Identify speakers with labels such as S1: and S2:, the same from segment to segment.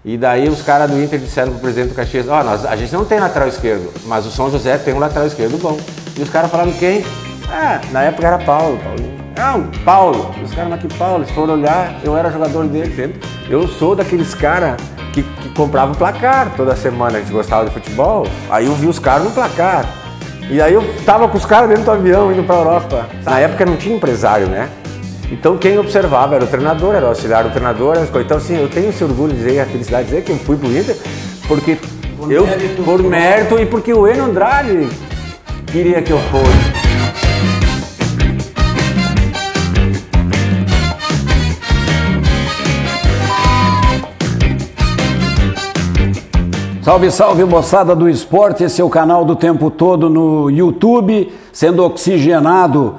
S1: E daí os caras do Inter disseram pro presidente do Caxias, a gente não tem lateral esquerdo, mas o São José tem um lateral esquerdo bom. E os caras falaram quem? Na época era Paulinho. Não, Paulo. Os caras, mas que Paulo? Eles foram olhar, eu era jogador dele sempre. Eu sou daqueles caras que compravam placar toda semana, a gente gostava de futebol. Aí eu vi os caras no placar. E aí eu tava com os caras dentro do avião, indo pra Europa. Na época não tinha empresário, né? Então quem observava era o treinador, era o auxiliar do treinador. Então assim, eu tenho esse orgulho de dizer, a felicidade de dizer que eu fui pro Inter, porque por mérito e porque o Enio Andrade queria que eu fosse.
S2: Salve, salve, moçada do esporte, esse é o canal do Tempo Todo no YouTube, sendo oxigenado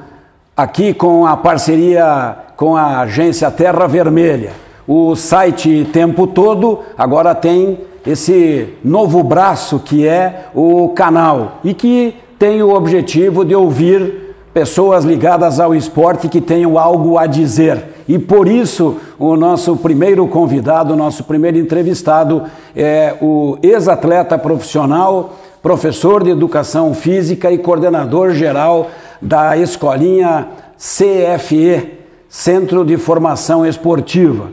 S2: aqui com a parceria com a agência Terra Vermelha. O site Tempo Todo agora tem esse novo braço que é o canal e que tem o objetivo de ouvir pessoas ligadas ao esporte que tenham algo a dizer. E por isso o nosso primeiro convidado, o nosso primeiro entrevistado é o ex-atleta profissional, professor de educação física e coordenador geral da escolinha CFE, Centro de Formação Esportiva.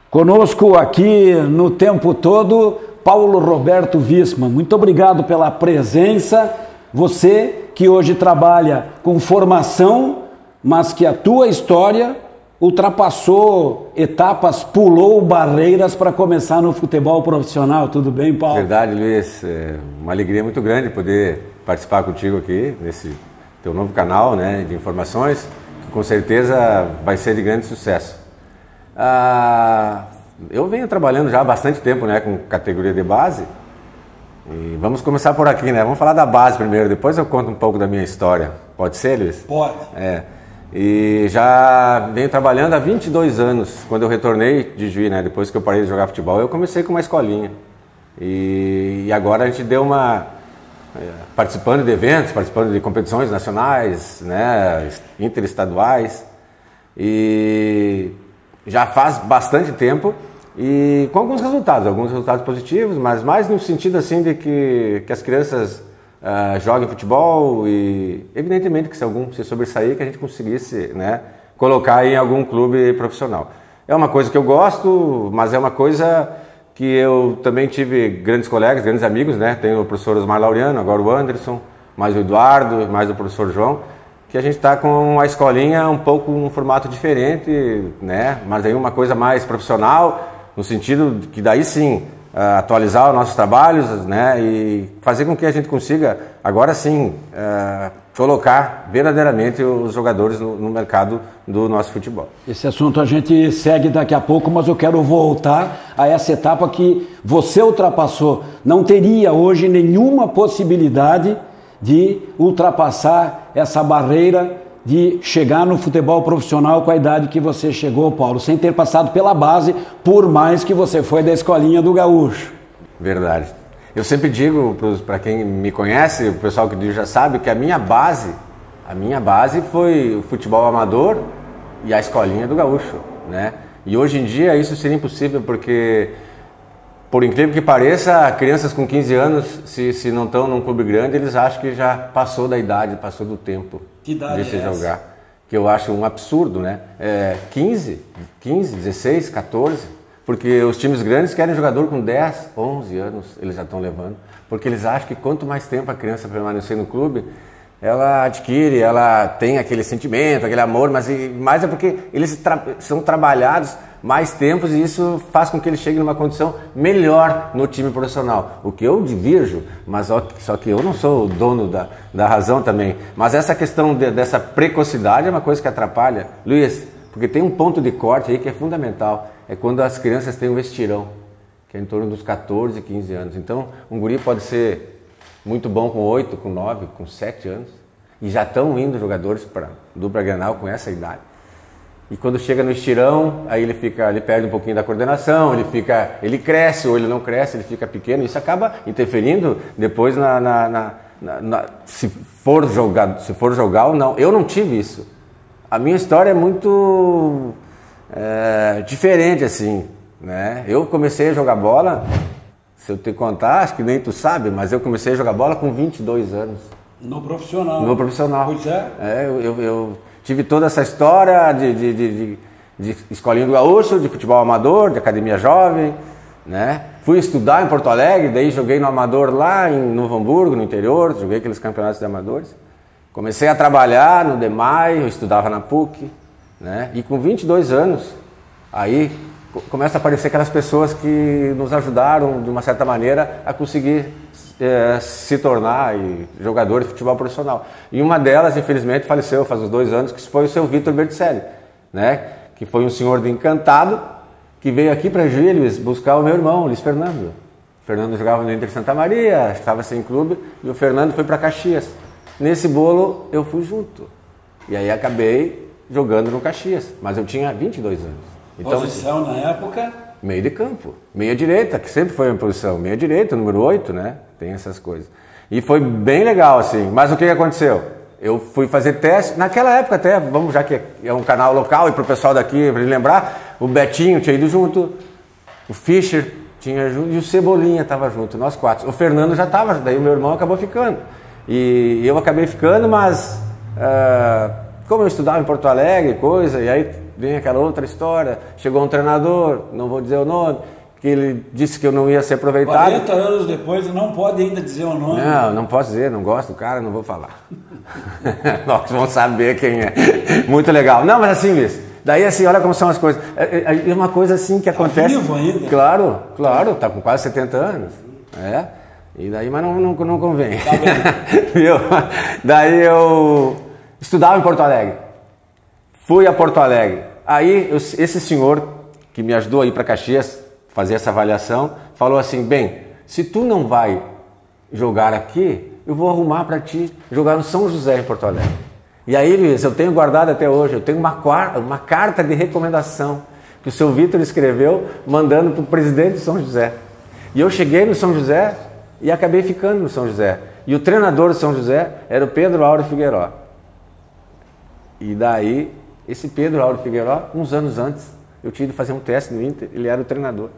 S2: Conosco aqui no Tempo Todo, Paulo Roberto Wissmann. Muito obrigado pela presença. Você que hoje trabalha com formação, mas que a tua história ultrapassou etapas, pulou barreiras para começar no futebol profissional. Tudo bem, Paulo?
S1: Verdade, Luiz. É uma alegria muito grande poder participar contigo aqui nesse teu novo canal, né, de informações, que com certeza vai ser de grande sucesso. Eu venho trabalhando já há bastante tempo, né, com categoria de base. E vamos começar por aqui, né? Vamos falar da base primeiro, depois eu conto um pouco da minha história. Pode ser, Luiz?
S2: Pode.
S1: E já venho trabalhando há 22 anos. Quando eu retornei de Juiz, né, depois que eu parei de jogar futebol, eu comecei com uma escolinha. E agora a gente deu participando de eventos, participando de competições nacionais, né, interestaduais. E já faz bastante tempo e com alguns resultados positivos, mas mais no sentido assim de que as crianças joguem futebol e evidentemente que se algum se sobressair que a gente conseguisse, né, colocar em algum clube profissional. É uma coisa que eu gosto, mas é uma coisa que eu também tive grandes colegas, grandes amigos, né? Tenho o professor Osmar Laureano, agora o Anderson, mais o Eduardo, mais o professor João, que a gente está com a escolinha um pouco um formato diferente, né? Mas aí uma coisa mais profissional, no sentido que daí sim atualizar os nossos trabalhos, né, e fazer com que a gente consiga, agora sim, colocar verdadeiramente os jogadores no mercado do nosso futebol.
S2: Esse assunto a gente segue daqui a pouco, mas eu quero voltar a essa etapa que você ultrapassou. Não teria hoje nenhuma possibilidade de ultrapassar essa barreira de chegar no futebol profissional com a idade que você chegou, Paulo, sem ter passado pela base, por mais que você foi da escolinha do Gaúcho.
S1: Verdade. Eu sempre digo para quem me conhece, o pessoal que já sabe, que a minha base foi o futebol amador e a escolinha do Gaúcho, né? E hoje em dia isso seria impossível porque, por incrível que pareça, crianças com 15 anos, se não estão num clube grande, eles acham que já passou da idade, passou do tempo de se jogar. Que eu acho um absurdo, né? 15, 16, 14, porque os times grandes querem jogador com 10, 11 anos, eles já estão levando, porque eles acham que quanto mais tempo a criança permanecer no clube, ela adquire, ela tem aquele sentimento, aquele amor, mas mais é porque eles são trabalhados mais tempos e isso faz com que ele chegue numa condição melhor no time profissional. O que eu divirjo, mas só que eu não sou o dono da razão também. Mas essa questão dessa precocidade é uma coisa que atrapalha, Luiz, porque tem um ponto de corte aí que é fundamental. É quando as crianças têm um estirão, que é em torno dos 14, 15 anos. Então, um guri pode ser muito bom com 8, com 9, com 7 anos. E já estão indo jogadores para dupla Grenal com essa idade. E quando chega no estirão, aí ele perde um pouquinho da coordenação, ele cresce ou ele não cresce, ele fica pequeno. Isso acaba interferindo depois se for jogar ou não. Eu não tive isso. A minha história é muito diferente, assim. né? Eu comecei a jogar bola, se eu te contar, acho que nem tu sabe, mas eu comecei a jogar bola com 22 anos.
S2: No profissional.
S1: No profissional.
S2: Pois é.
S1: Eu tive toda essa história de escolinha do Gaúcho, de futebol amador, de academia jovem, né? Fui estudar em Porto Alegre, daí joguei no amador lá em Novo Hamburgo, no interior, joguei aqueles campeonatos de amadores. Comecei a trabalhar no DEMAI, eu estudava na PUC, né? E com 22 anos, aí começa a aparecer aquelas pessoas que nos ajudaram, de uma certa maneira, a conseguir se tornar jogador de futebol profissional. E uma delas, infelizmente, faleceu faz uns 2 anos, que foi o seu Vitor Berticelli, né? Que foi um senhor do Encantado, que veio aqui para Juiz, Luiz, buscar o meu irmão, Luiz Fernando. O Fernando jogava no Inter Santa Maria, estava sem clube, e o Fernando foi para Caxias. Nesse bolo eu fui junto. E aí acabei jogando no Caxias, mas eu tinha 22 anos. Então,
S2: posição na época?
S1: Meio de campo, meia direita, que sempre foi a minha posição, meia direita, número 8, né? Tem essas coisas. E foi bem legal, assim. Mas o que aconteceu? Eu fui fazer teste, naquela época até, vamos, já que é um canal local e para o pessoal daqui, para ele lembrar, o Betinho tinha ido junto, o Fischer tinha junto e o Cebolinha estava junto, nós 4. O Fernando já estava, daí o meu irmão acabou ficando. E eu acabei ficando, mas como eu estudava em Porto Alegre, coisa, e aí vem aquela outra história, chegou um treinador, não vou dizer o nome, que ele disse que eu não ia ser aproveitado.
S2: 40 anos depois, não pode ainda dizer o nome.
S1: Não posso dizer, não gosto do cara, não vou falar. Nós vamos saber quem é. Muito legal. Não, mas assim, Luiz, daí assim, olha como são as coisas. É uma coisa assim que acontece...
S2: Vivo ainda?
S1: Claro, tá com quase 70 anos. E daí, mas não convém.
S2: Tá bem.
S1: Viu? Daí eu estudava em Porto Alegre. Fui a Porto Alegre. Aí esse senhor que me ajudou a ir para Caxias fazer essa avaliação, falou assim, bem, se tu não vai jogar aqui, eu vou arrumar para ti jogar no São José em Porto Alegre. E aí, Luiz, eu tenho guardado até hoje, eu tenho uma carta de recomendação que o seu Vitor escreveu mandando para o presidente de São José. E eu cheguei no São José e acabei ficando no São José. E o treinador do São José era o Pedro Lauro Figueiró. E daí, esse Pedro Lauro Figueiró, uns anos antes, eu tinha ido fazer um teste no Inter, ele era o treinador.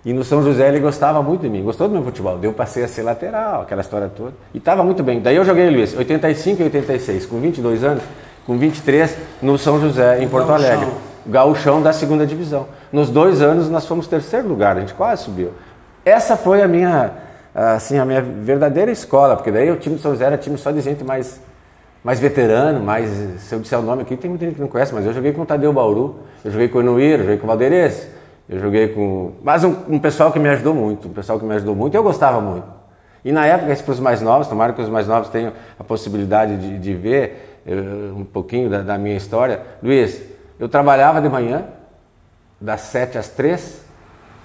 S1: E no São José ele gostava muito de mim, gostou do meu futebol. Daí eu passei a ser lateral, aquela história toda. E estava muito bem. Daí eu joguei, Luiz, 85 e 86, com 22 anos, com 23, no São José, em Porto Alegre. Gauchão da 2ª divisão. Nos 2 anos nós fomos 3º lugar, a gente quase subiu. Essa foi a minha verdadeira escola, porque daí o time do São José era time só de gente mais veterano, se eu disser o nome aqui, tem muita gente que não conhece, mas eu joguei com o Tadeu Bauru, eu joguei com o Enuíra, eu joguei com o Valderez, eu joguei com... Mas um pessoal que me ajudou muito, e eu gostava muito. E na época, isso para os mais novos, tomara que os mais novos tenham a possibilidade de ver um pouquinho da minha história. Luiz, eu trabalhava de manhã, das 7 às 3,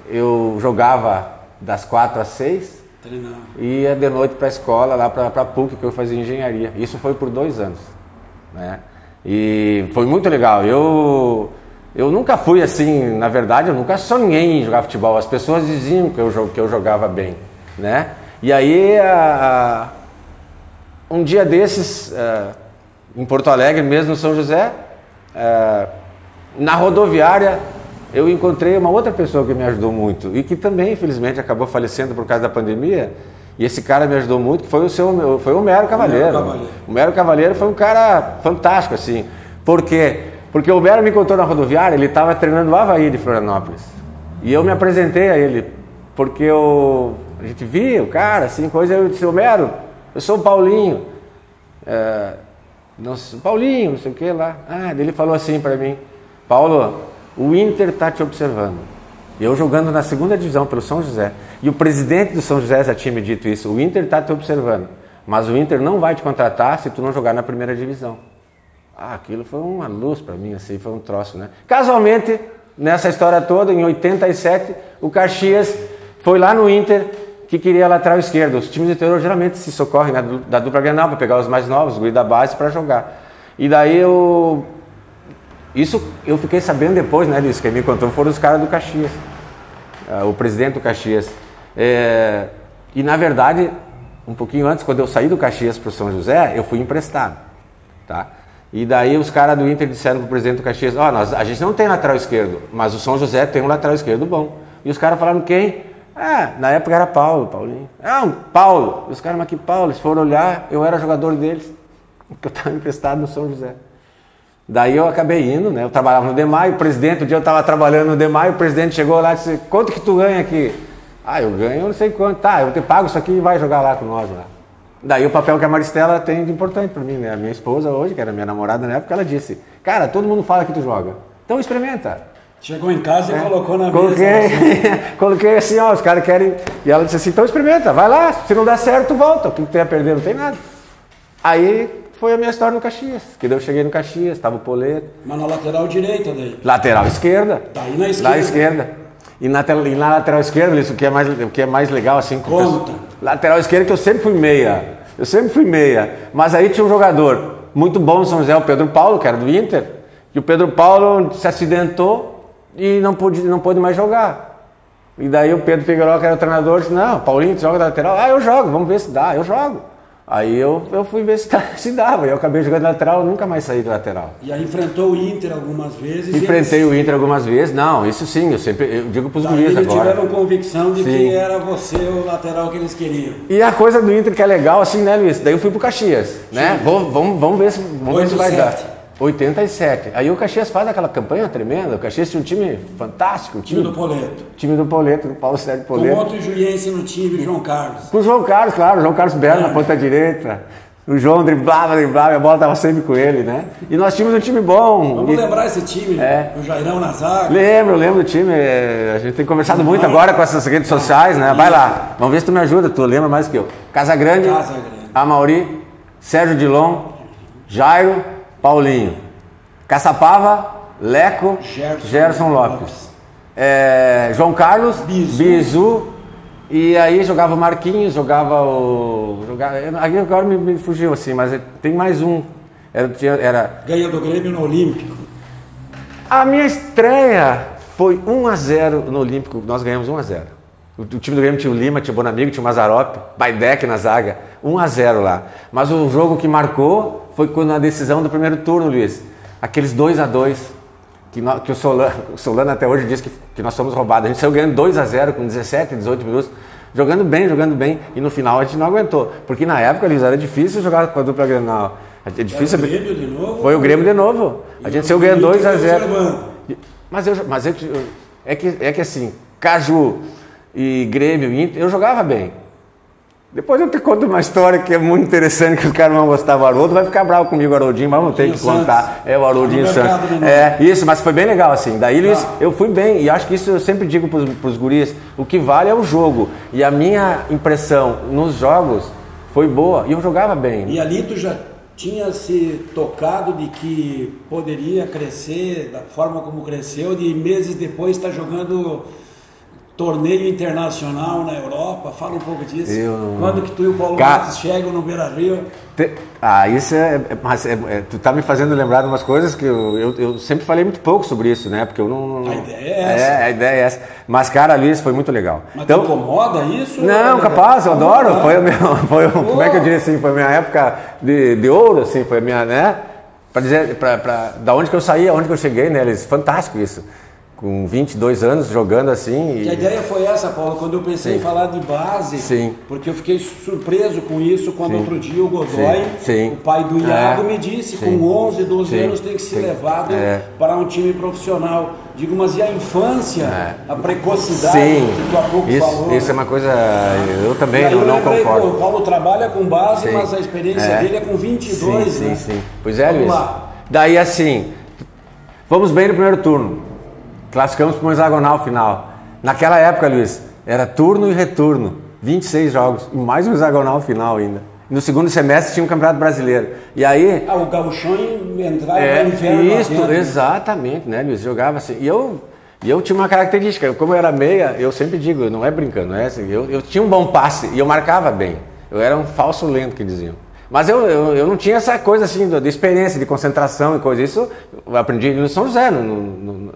S1: eu jogava das 4 às 6,
S2: treinava.
S1: E ia de noite para a escola, lá para a PUC, que eu fazia engenharia. Isso foi por 2 anos. Né? E foi muito legal. Eu nunca fui assim, na verdade, eu nunca sonhei em jogar futebol. As pessoas diziam que eu jogava bem. Né? E aí, um dia desses, em Porto Alegre, mesmo no São José, na rodoviária, eu encontrei uma outra pessoa que me ajudou muito e que também, infelizmente, acabou falecendo por causa da pandemia. E esse cara me ajudou muito, que foi o Mero Cavaleiro. O Mero Cavaleiro foi um cara fantástico, assim. Por quê? Porque o Mero me encontrou na rodoviária, ele estava treinando o Avaí de Florianópolis. E eu me apresentei a ele, porque a gente via o cara, assim, coisa, eu disse, ô Mero, eu sou o Paulinho. Paulinho, não sei o que lá. Ele falou assim para mim, Paulo, o Inter está te observando. Eu jogando na 2ª divisão pelo São José. E o presidente do São José já tinha me dito isso. O Inter está te observando. Mas o Inter não vai te contratar se tu não jogar na 1ª divisão. Aquilo foi uma luz para mim, assim, foi um troço, né? Casualmente, nessa história toda, em 87, o Caxias foi lá no Inter que queria lateral esquerdo. Os times do interior geralmente se socorrem da dupla Grenal para pegar os mais novos, os guri da base, para jogar. E daí isso eu fiquei sabendo depois, né, disso, quem me contou foram os caras do Caxias, o presidente do Caxias. E na verdade, um pouquinho antes, quando eu saí do Caxias para o São José, eu fui emprestado, tá? E daí os caras do Inter disseram para o presidente do Caxias, a gente não tem lateral esquerdo, mas o São José tem um lateral esquerdo bom. E os caras falaram quem? Na época era Paulinho. Paulo. E os caras, mas que Paulo? Eles foram olhar, eu era jogador deles, porque eu estava emprestado no São José. Daí eu acabei indo, né? Eu trabalhava no DEMAI, o presidente, um dia eu estava trabalhando no DEMAI, o presidente chegou lá e disse, quanto que tu ganha aqui? Eu ganho não sei quanto. Tá, eu te pago isso aqui e vai jogar lá com nós lá. Daí o papel que a Maristela tem de importante para mim, né? A minha esposa hoje, que era minha namorada na época, ela disse, cara, todo mundo fala que tu joga, então experimenta.
S2: Chegou em casa e colocou na
S1: mesa. Coloquei assim, os caras querem... E ela disse assim, então experimenta, vai lá, se não dá certo, tu volta, o que tu tem a perder? Não tem nada. Aí foi a minha história no Caxias, que daí eu cheguei no Caxias, estava o Poleto.
S2: Mas na lateral direita daí?
S1: Lateral esquerda.
S2: Daí na esquerda?
S1: Na esquerda. E na lateral esquerda, isso o que é mais legal assim...
S2: Conta.
S1: Lateral esquerda que eu sempre fui meia. Mas aí tinha um jogador muito bom no São José, o Pedro Paulo, que era do Inter. E o Pedro Paulo se acidentou e não pôde mais jogar. E daí o Pedro Figueiredo, que era o treinador, disse, não, Paulinho, tu joga da lateral? Eu jogo, vamos ver se dá, eu jogo. Aí eu fui ver se dava, e eu acabei jogando lateral, nunca mais saí de lateral.
S2: E aí enfrentou o Inter algumas vezes?
S1: Enfrentei o Inter algumas vezes, não, isso sim, eu digo pros guris agora.
S2: Eles tiveram convicção de que era você o lateral que eles queriam.
S1: E a coisa do Inter que é legal, assim, né, Luiz? Daí eu fui pro Caxias, né? Vamos ver se vai dar. 87. Aí o Caxias faz aquela campanha tremenda. O Caxias tinha um time fantástico.
S2: Time do Poleto.
S1: Time do Poleto, do Paulo Sérgio Poleto.
S2: Com outro juiense no time, João Carlos.
S1: Com o João Carlos, claro. O João Carlos Berno na ponta direita. O João driblava, e a bola estava sempre com ele, né? E nós tínhamos um time bom.
S2: Vamos lembrar esse time, o Jairão na zaga.
S1: Lembro do time. A gente tem conversado muito agora com essas redes sociais, né? Vai lá. Vamos ver se tu me ajuda, tu lembra mais que eu. Casagrande. Amauri, Sérgio Dilon, Jairo, Paulinho, Caçapava, Leco, Gerson Lopes, João Carlos, Bizu, e aí jogava o Marquinhos, agora me fugiu assim, mas tem mais um.
S2: Ganha do Grêmio no Olímpico.
S1: A minha estreia foi 1-0 no Olímpico, nós ganhamos 1-0. O time do Grêmio tinha o Lima, tinha o Bonamigo, tinha o Mazzaropi, Baidec na zaga, 1-0 lá. Mas o jogo que marcou foi quando na decisão do primeiro turno, Luiz, aqueles 2-2, que o Solano até hoje diz que nós somos roubados. A gente saiu ganhando 2-0 com 17, 18 minutos, jogando bem, e no final a gente não aguentou. Porque na época, Luiz, era difícil jogar com a dupla Grenal. É difícil.
S2: Foi o Grêmio de novo?
S1: Foi o Grêmio de novo. A gente saiu ganhando 2-0. Mas é que assim, Caju e Grêmio, Inter, eu jogava bem. Depois eu te conto uma história que é muito interessante, que os caras vão gostar do Haroldo, vai ficar bravo comigo o Haroldinho, mas vamos ter que contar. O Haroldinho Santos. Isso, mas foi bem legal assim. Daí, Luiz, eu fui bem, e acho que isso eu sempre digo pros guris, o que vale é o jogo. E a minha impressão nos jogos foi boa, e eu jogava bem.
S2: E ali tu já tinha se tocado de que poderia crescer da forma como cresceu, de meses depois estar jogando torneio internacional na Europa. Fala um pouco disso. Quando que tu e o Paulo Matos chegam no Beira-Rio?
S1: Isso tu tá me fazendo lembrar de umas coisas que eu sempre falei muito pouco sobre isso, né? Porque eu não...
S2: A ideia é essa.
S1: A ideia é essa. Mas, cara, ali isso foi muito legal.
S2: Mas então, te incomoda isso?
S1: Não, capaz, eu adoro. Como é que eu diria assim? Foi a minha época de ouro, assim, foi a minha, né? Pra dizer, da onde que eu saí, aonde que eu cheguei, né? Fantástico isso. Com 22 anos jogando assim.
S2: E a ideia foi essa, Paulo, quando eu pensei em falar de base, porque eu fiquei surpreso com isso quando outro dia o Godoy, o pai do Iago, me disse que com 11, 12 anos tem que ser levado para um time profissional. Digo, mas e a infância, a precocidade que tu há pouco falou?
S1: Isso é uma coisa, eu também não concordo.
S2: O Paulo trabalha com base, mas a experiência dele é com 22, né?
S1: Pois é, Luiz. Daí assim, vamos bem no primeiro turno. Classificamos para um hexagonal final. Naquela época, Luiz, era turno e retorno. 26 jogos. E mais um hexagonal final ainda. No segundo semestre tinha um campeonato brasileiro. E aí...
S2: o gauchão entrava no inverno.
S1: Isso, exatamente, né, Luiz? Jogava assim. E eu tinha uma característica. Como eu era meia, eu sempre digo, não é brincando, não é assim. Eu tinha um bom passe e eu marcava bem. Eu era um falso lento, que diziam. Mas eu não tinha essa coisa assim de experiência, de concentração e coisa. Isso eu aprendi no São José,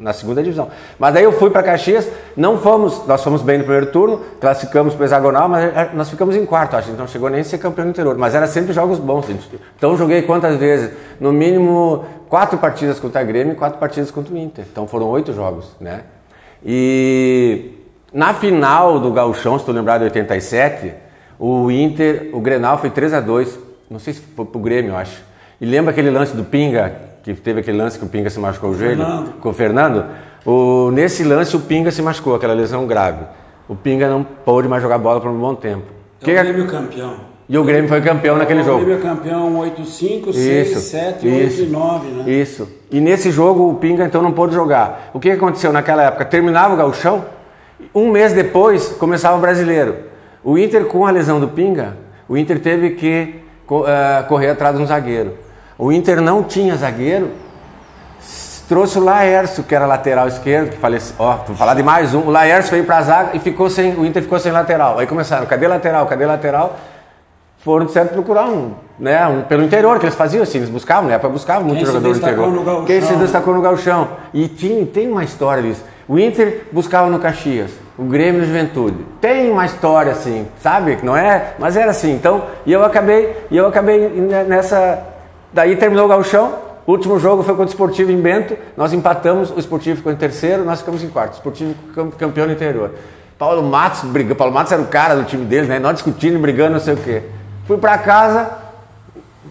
S1: na segunda divisão. Mas daí eu fui para Caxias, nós fomos bem no primeiro turno, classificamos para o hexagonal, mas nós ficamos em quarto, acho que não chegou nem a ser campeão do interior. Mas era sempre jogos bons. Então joguei quantas vezes? No mínimo 4 partidas contra a Grêmio e 4 partidas contra o Inter. Então foram 8 jogos, né? E Na final do Gauchão, se tu lembrar de 87, o Grenal foi 3-2, não sei se foi pro Grêmio, eu acho. E lembra aquele lance do Pinga, que teve aquele lance que o Pinga se machucou o joelho? Com o Fernando? Nesse lance o Pinga se machucou, aquela lesão grave. O Pinga não pôde mais jogar bola por um bom tempo.
S2: O Grêmio campeão.
S1: E o Grêmio foi campeão naquele jogo.
S2: O Grêmio campeão 8-5, 6, 7, 8 e 9, né?
S1: Isso. E nesse jogo o Pinga então não pôde jogar. O que aconteceu naquela época? Terminava o Gauchão, um mês depois começava o Brasileiro. O Inter, com a lesão do Pinga, o Inter teve que correr atrás de um zagueiro. O Inter não tinha zagueiro, trouxe o Laércio, que era lateral esquerdo, que faleceu. Vou falar de mais um. O Laércio veio pra zaga e o Inter ficou sem lateral. Aí começaram, cadê lateral, cadê lateral? Foram, de certo, procurar pelo interior, que eles faziam assim, eles buscavam, né? Buscavam muito jogador do interior. Quem se destacou no Gauchão. E tem uma história disso. O Inter buscava no Caxias, o Grêmio no Juventude. Tem uma história assim, sabe? Não é? Mas era assim. Então, e eu acabei nessa. Daí terminou o Gauchão, o último jogo foi contra o Esportivo em Bento, nós empatamos, o Esportivo ficou em terceiro, nós ficamos em quarto. O Esportivo campeão no interior. Paulo Matos era o cara do time deles, né? Nós discutindo, brigando, não sei o quê. Fui pra casa,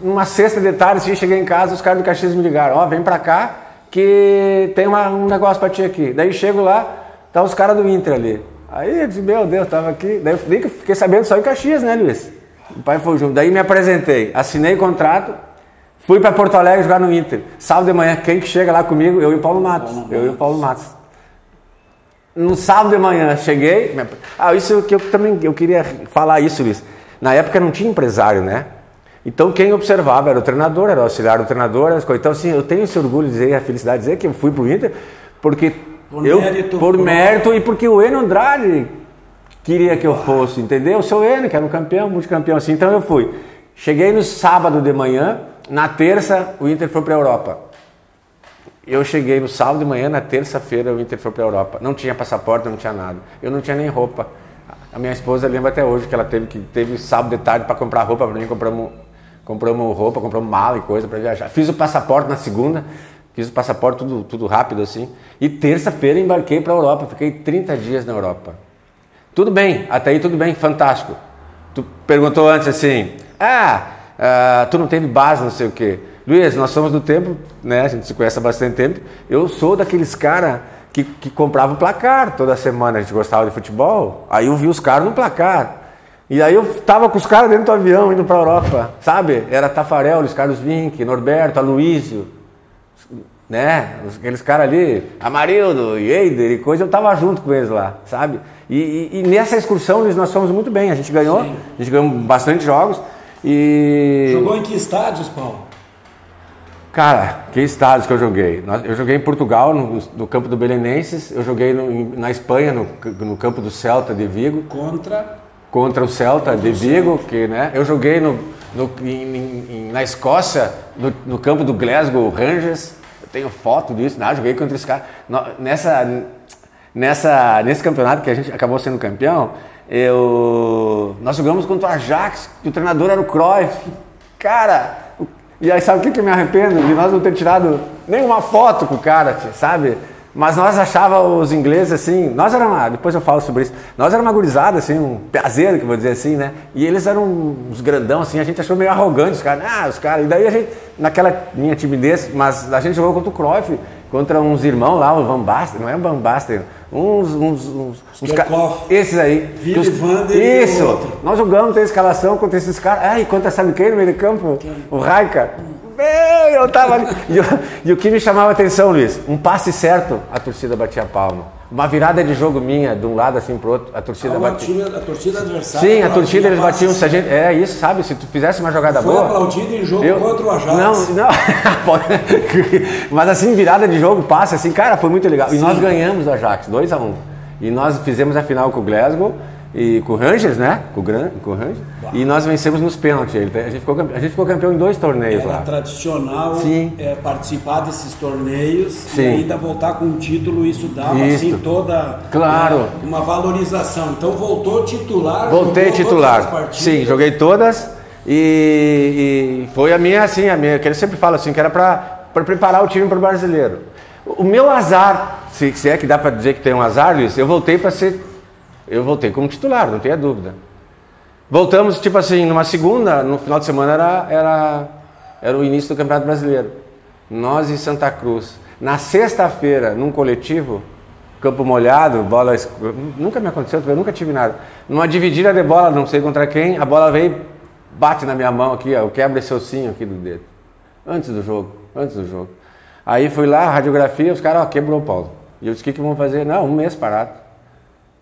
S1: numa sexta de tarde, assim, cheguei em casa, os caras do Caxias me ligaram, vem pra cá, que tem um negócio pra ti aqui. Daí chego lá, tá os caras do Inter ali. Aí eu disse, meu Deus, tava aqui. Daí eu fiquei sabendo só em Caxias, né, Luiz? O pai foi junto. Daí me apresentei, assinei o contrato, fui pra Porto Alegre jogar no Inter. Sábado de manhã, quem que chega lá comigo? Eu e o Paulo Matos. No sábado de manhã, cheguei... isso que eu queria falar isso, Luiz. Na época não tinha empresário, né? Então quem observava era o treinador, era o auxiliar do treinador. Então assim, eu tenho esse orgulho de dizer, a felicidade de dizer que eu fui pro Inter, porque por mérito e porque o Enio Andrade queria que eu fosse, entendeu? O seu Enio, que era um campeão, multicampeão assim, então eu fui. Cheguei no sábado de manhã, na terça o Inter foi pra Europa. Eu cheguei no sábado de manhã, na terça-feira o Inter foi pra Europa. Não tinha passaporte, não tinha nada. Eu não tinha nem roupa. A minha esposa lembra até hoje que ela teve sábado de tarde para comprar roupa para mim, compramos roupa, compramos mala e coisa para viajar. Fiz o passaporte na segunda, tudo rápido assim. E terça-feira embarquei para a Europa, fiquei 30 dias na Europa. Tudo bem, até aí tudo bem, fantástico. Tu perguntou antes assim, tu não teve base, não sei o quê. Luiz, nós somos do tempo, né? A gente se conhece há bastante tempo. Eu sou daqueles caras que comprava o placar toda semana, a gente gostava de futebol, aí eu vi os caras no placar, e aí eu tava com os caras dentro do avião, indo pra Europa, sabe? Era Tafarel, Luiz Carlos Vinck, Norberto, Aloísio, né? Aqueles caras ali, Amarildo, Eider e coisa, eu tava junto com eles lá, sabe? E nessa excursão nós fomos muito bem, a gente ganhou bastante jogos, e...
S2: Jogou em que estádios, Paulo?
S1: Cara, que estádios que eu joguei. Eu joguei em Portugal, no campo do Belenenses. Eu joguei na Espanha, no campo do Celta de Vigo. Contra o Celta de Vigo, que, né? Eu joguei na Escócia, no campo do Glasgow Rangers. Eu tenho foto disso, né? Eu joguei contra esse cara. Nesse campeonato que a gente acabou sendo campeão, nós jogamos contra o Ajax, que o treinador era o Cruyff. Cara... E aí sabe o que eu me arrependo? De nós não ter tirado nenhuma foto com o cara, sabe? Mas nós achávamos os ingleses assim, depois eu falo sobre isso, nós era uma gurizada assim, um peazeiro, que eu vou dizer assim, né? E eles eram uns grandão assim, a gente achou meio arrogante os caras, e daí a gente, naquela minha timidez, mas a gente jogou contra o Cruyff, contra uns irmãos lá, o Van Basten, não é o Van Basten, uns esses aí. Isso, nós jogamos, tem escalação contra esses caras, e contra sabe quem no meio de campo? O Raika. Eu tava ali. E o que me chamava a atenção, Luiz, um passe certo, a torcida batia palma. Uma virada de jogo minha, de um lado assim pro outro, a torcida batia.
S2: A torcida adversária.
S1: Sim, a torcida eles batiam. Se a gente, isso, sabe? Se tu fizesse uma jogada boa.
S2: Foi aplaudido em jogo contra o Ajax.
S1: Não. Mas assim, virada de jogo, passe, assim, cara, foi muito legal. Sim. E nós ganhamos o Ajax, 2-1. E nós fizemos a final com o Glasgow e com o Rangers, né? Com o Rangers. E nós vencemos nos pênaltis. A gente ficou campeão em 2 torneios lá.
S2: Era tradicional participar desses torneios e ainda voltar com um título, isso dava assim toda uma valorização. Então voltou titular.
S1: Voltei titular. Sim, joguei todas e foi a minha, que eu sempre falo assim, que era para preparar o time para o brasileiro. O meu azar, se é que dá para dizer que tem um azar, Luiz, eu voltei para ser Eu voltei como titular, não tenha dúvida. Voltamos, tipo assim, numa segunda, no final de semana era o início do Campeonato Brasileiro. Nós em Santa Cruz. Na sexta-feira, num coletivo, campo molhado, bola... Nunca me aconteceu, eu nunca tive nada. Numa dividida de bola, não sei contra quem, a bola veio, bate na minha mão aqui, ó, eu quebro esse ossinho aqui do dedo. Antes do jogo. Aí fui lá, radiografia, os caras, ó, quebrou o Paulo. E eu disse, o que vão fazer? Não, 1 mês parado.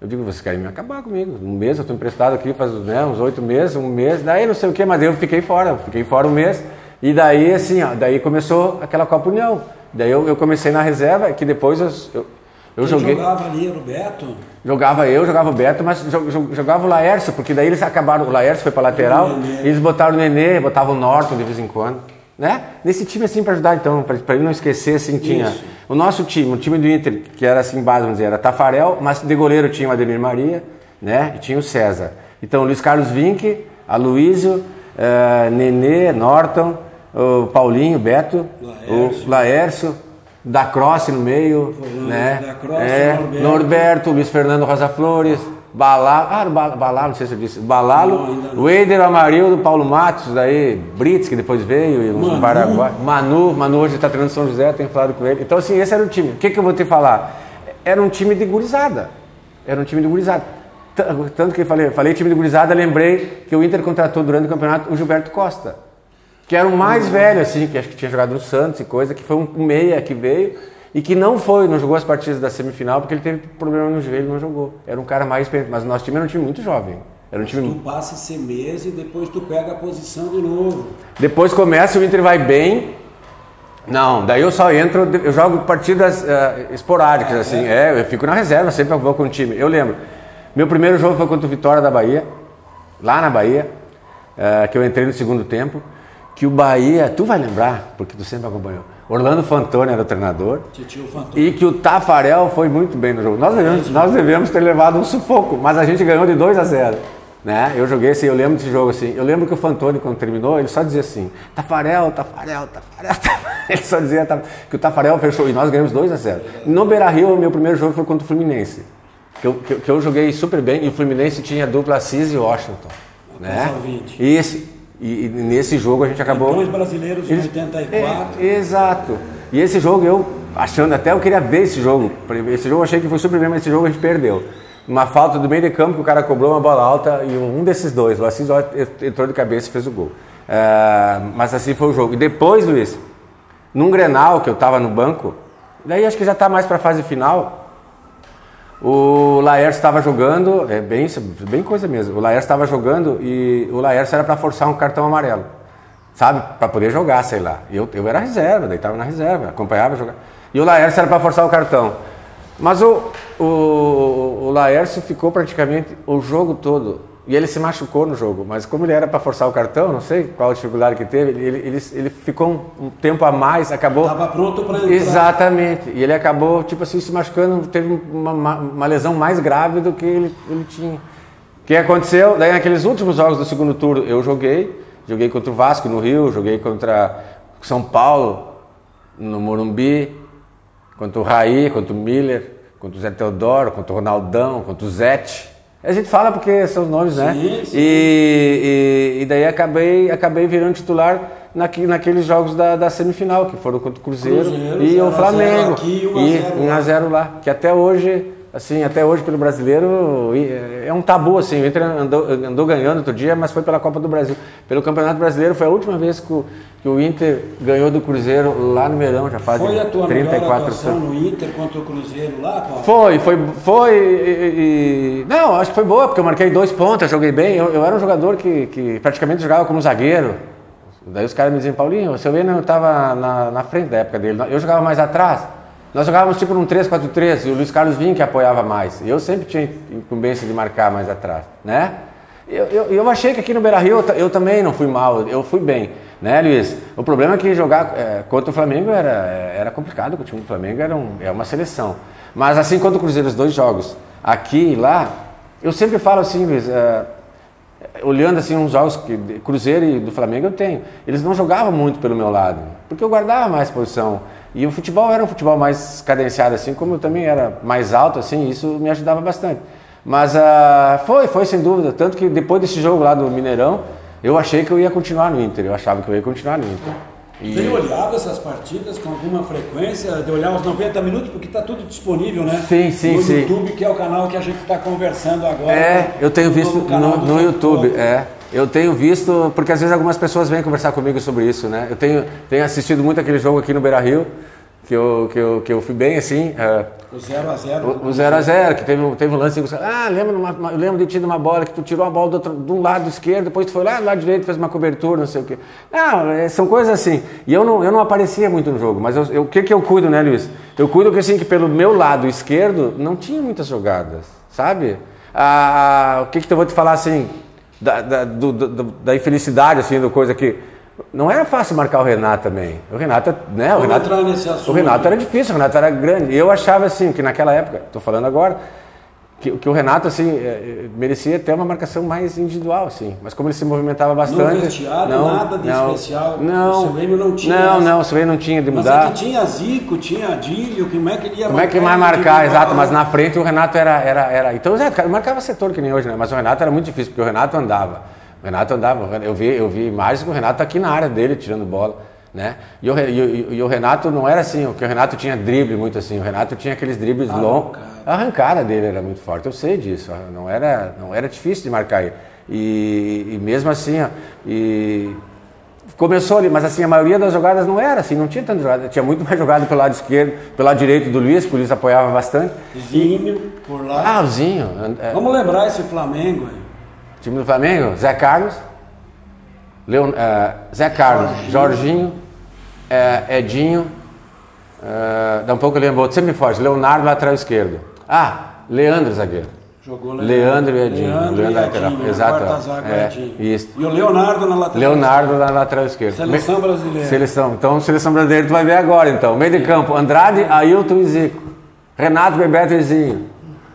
S1: Eu digo, vocês querem me acabar comigo. 1 mês, eu estou emprestado aqui faz uns 8 meses, 1 mês, daí não sei o que, mas eu fiquei fora 1 mês. E daí, assim, ó, daí começou aquela Copa União. Daí eu comecei na reserva, que depois eu joguei.
S2: Jogava ali, era o Beto?
S1: Jogava o Beto, mas jogava o Laércio, porque daí eles acabaram, o Laércio foi para lateral, e eles botaram o Nenê, botavam o Norton de vez em quando. Né? Nesse time assim para ajudar então, para ele não esquecer assim, tinha isso. O nosso time, o time do Inter, que era assim base, vamos dizer, era Tafarel, mas de goleiro tinha o Ademir Maria, né? E tinha o César. Então Luiz Carlos Vinck, Aloísio, Nenê, Norton, o Paulinho, Beto, o Laércio, da Croce no meio, né?
S2: Da Croce,
S1: Norberto, Luiz Fernando Rosa Flores, Balalo, não sei se eu disse, Balalo, o Eider Amarildo, Paulo Matos, daí Brits, que depois veio, e o Paraguai, Manu hoje está treinando São José, tenho falado com ele. Então assim, esse era o time. O que eu vou te falar? Era um time de gurizada. Tanto que falei time de gurizada, lembrei que o Inter contratou durante o campeonato o Gilberto Costa, que era o mais velho, assim, que acho que tinha jogado no Santos e coisa, que foi um meia que veio, e que não jogou as partidas da semifinal porque ele teve problema no joelho e não jogou. Era um cara mais experiente, mas o nosso time era um time muito jovem. Era um time...
S2: Tu passa esse mês e depois tu pega a posição de novo.
S1: Depois começa, o Inter vai bem. Não, daí eu só entro, eu jogo partidas esporádicas, assim. Eu fico na reserva, sempre eu vou com o time. Eu lembro, meu primeiro jogo foi contra o Vitória da Bahia, lá na Bahia, que eu entrei no segundo tempo, que o Bahia, tu vai lembrar, porque tu sempre acompanhou, Orlando Fantoni era o treinador, e que o Tafarel foi muito bem no jogo. Nós devemos ter levado um sufoco, mas a gente ganhou de 2-0. Né? Eu joguei assim, eu lembro desse jogo assim. Eu lembro que o Fantoni, quando terminou, ele só dizia assim: Tafarel. Ele só dizia que o Tafarel fechou e nós ganhamos 2-0. No Beira-Rio, o meu primeiro jogo foi contra o Fluminense, que eu joguei super bem, e o Fluminense tinha a dupla Assis e Washington. Né? E nesse jogo a gente acabou...
S2: 2 brasileiros em 84.
S1: Exato. E esse jogo eu queria ver esse jogo. Esse jogo eu achei que foi super bem, mas esse jogo a gente perdeu. Uma falta do meio de campo que o cara cobrou uma bola alta e um desses dois, o Assis entrou de cabeça e fez o gol. Mas assim foi o jogo. E depois, Luiz, num Grenal que eu estava no banco, daí acho que já está mais para a fase final, o Laércio estava jogando, bem coisa mesmo, o Laércio estava jogando e o Laércio era para forçar um cartão amarelo, sabe, para poder jogar, sei lá. Eu era reserva, daí estava na reserva, acompanhava jogar. E o Laércio era para forçar o cartão. Mas o Laércio ficou praticamente o jogo todo, e ele se machucou no jogo, mas como ele era para forçar o cartão, não sei qual a dificuldade que teve, ele ficou um tempo a mais, acabou...
S2: Estava pronto para entrar.
S1: Exatamente, e ele acabou, tipo assim, se machucando, teve uma lesão mais grave do que ele tinha. O que aconteceu? Daí naqueles últimos jogos do segundo turno, eu joguei contra o Vasco no Rio, joguei contra o São Paulo no Morumbi, contra o Raí, contra o Miller, contra o Zé Teodoro, contra o Ronaldão, contra o Zete. A gente fala porque são os nomes, né? Sim. E daí acabei virando titular naqueles jogos da semifinal, que foram contra o Cruzeiro e o Flamengo.
S2: Aqui,
S1: 1-0 lá. Que até hoje pelo brasileiro é um tabu, assim. O Inter andou ganhando outro dia, mas foi pela Copa do Brasil. Pelo Campeonato Brasileiro foi a última vez que o Inter ganhou do Cruzeiro lá no Meirão, já faz 34 anos.
S2: Foi a tua melhor atuação no Inter contra o Cruzeiro lá, Paulo?
S1: Foi. Não, acho que foi boa, porque eu marquei 2 pontos, joguei bem. Eu era um jogador que praticamente jogava como zagueiro. Daí os caras me diziam: Paulinho, o seu Enio estava na frente da época dele, eu jogava mais atrás. Nós jogávamos tipo num 3-4-3 e o Luiz Carlos Vinck que apoiava mais. E eu sempre tinha incumbência de marcar mais atrás, né? Eu achei que aqui no Beira-Rio eu também não fui mal, eu fui bem, né, Luiz? O problema é que jogar contra o Flamengo era complicado, porque o time do Flamengo é uma seleção. Mas assim, contra o Cruzeiro, os 2 jogos, aqui e lá, eu sempre falo assim, Luiz, olhando assim uns jogos de Cruzeiro e do Flamengo eu tenho, eles não jogavam muito pelo meu lado, porque eu guardava mais posição. E o futebol era um futebol mais cadenciado, assim, como eu também era mais alto, assim, isso me ajudava bastante. Mas foi sem dúvida. Tanto que depois desse jogo lá do Mineirão, eu achei que eu ia continuar no Inter. Eu achava que eu ia continuar no Inter.
S2: Tem olhado essas partidas com alguma frequência, de olhar os 90 minutos, porque está tudo disponível, né?
S1: Sim,
S2: no
S1: sim.
S2: YouTube, que é o canal que a gente está conversando agora.
S1: Eu tenho visto no YouTube. Eu tenho visto, porque às vezes algumas pessoas vêm conversar comigo sobre isso, né? Eu tenho assistido muito aquele jogo aqui no Beira-Rio, que eu fui bem assim.
S2: O 0x0.
S1: O 0x0, que teve um lance. Eu lembro de ti de uma bola que tu tirou a bola de um lado esquerdo, depois tu foi lá do lado direito, fez uma cobertura, não sei o quê. Não, são coisas assim. E eu não aparecia muito no jogo, mas o que eu cuido, né, Luiz? Eu cuido que assim, que pelo meu lado esquerdo não tinha muitas jogadas, sabe? O que eu vou te falar assim, da infelicidade, assim, da coisa que... Não era fácil marcar o Renato também. O Renato, né? O Renato era difícil, o Renato era grande. E eu achava assim, que naquela época, estou falando agora, que o Renato assim, merecia ter uma marcação mais individual, assim. Mas como ele se movimentava bastante...
S2: No vestiário, nada de especial.
S1: Não,
S2: o Silvênio não tinha.
S1: Não, o Silvênio não tinha de mudar.
S2: Mas é que tinha Zico, tinha Adílio, como é que ele ia
S1: marcar? Como é que vai marcar, exato. Mas na frente o Renato era... Então, marcava setor que nem hoje, né? Mas o Renato era muito difícil, porque o Renato andava. Eu vi imagens que o Renato aqui na área dele, tirando bola, né? E o Renato não era assim, o Renato tinha drible muito assim, o Renato tinha aqueles dribles longos, a arrancada dele era muito forte, eu sei disso, não era difícil de marcar ele. E mesmo assim, começou ali, mas assim, a maioria das jogadas não era assim, não tinha tanta jogada, tinha muito mais jogada pelo lado esquerdo, pelo lado direito do Luiz, porque o Luiz apoiava bastante.
S2: Zinho, por lá.
S1: O Zinho.
S2: Vamos lembrar esse Flamengo aí.
S1: Time do Flamengo, Zé Carlos, Jorginho, Edinho, dá um pouco eu lembro, outro sempre foge, Leonardo lateral esquerdo. Leandro zagueiro.
S2: Jogou
S1: Leandro e Edinho.
S2: Leandro lateral, exato.
S1: Isso.
S2: E o Leonardo na lateral
S1: Leonardo na lateral esquerda.
S2: Seleção brasileira.
S1: Então, seleção brasileira tu vai ver agora, então. Meio de campo, Andrade, Ailton e Zico. Renato, Bebeto e Zinho.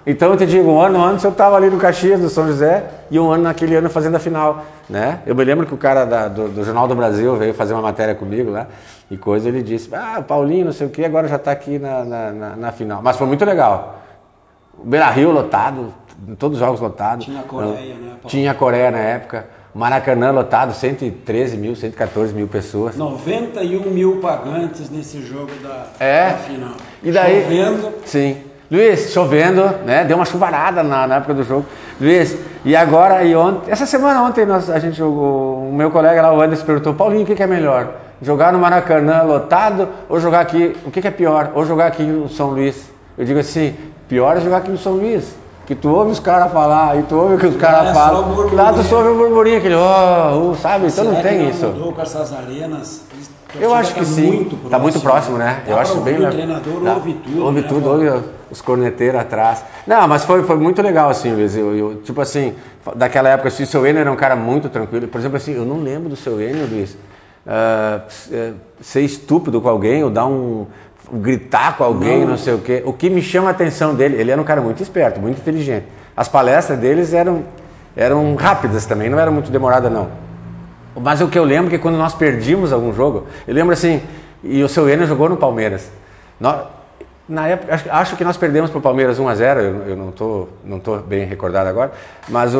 S1: Então eu te digo, um ano antes eu estava ali no Caxias do São José e um ano naquele ano fazendo a final, né? Eu me lembro que o cara do Jornal do Brasil veio fazer uma matéria comigo lá e coisa, ele disse, Paulinho, não sei o que, agora já está aqui na final. Mas foi muito legal. O Beira-Rio lotado, todos os jogos lotados.
S2: Tinha a Coreia, né, Paulo?
S1: Tinha a Coreia na época. Maracanã lotado, 113 mil, 114 mil pessoas.
S2: 91 mil pagantes nesse jogo da final.
S1: E daí,
S2: chovendo.
S1: Sim. Luiz, chovendo, né? Deu uma chuvarada na época do jogo. Luiz, e agora, essa semana ontem a gente jogou, o meu colega lá, o Anderson, perguntou, Paulinho, o que é melhor? Jogar no Maracanã lotado ou jogar aqui, o que é pior? Ou jogar aqui no São Luís? Eu digo assim, pior é jogar aqui no São Luís. Que tu ouve os caras falar, e tu ouve o que os caras falam. Lá tu ouve o burburinho, aquele sabe? Então não tem isso.
S2: Mudou com essas arenas.
S1: Eu acho que sim. Está muito próximo, né? Eu acho bem.
S2: O treinador ouve tudo.
S1: Ouve tudo, ouve os corneteiros atrás. Não, mas foi muito legal, assim, Luiz. Tipo assim, daquela época, assim, o seu Enio era um cara muito tranquilo. Por exemplo, assim, eu não lembro do seu Enio, Luiz, ser estúpido com alguém ou gritar com alguém, não sei o quê. O que me chama a atenção dele, ele era um cara muito esperto, muito inteligente. As palestras deles eram rápidas também, não era muito demorada, não. Mas o que eu lembro é que quando nós perdíamos algum jogo, eu lembro assim, e o seu Enio jogou no Palmeiras. Na época, acho que nós perdemos para o Palmeiras 1-0, eu não tô bem recordado agora, mas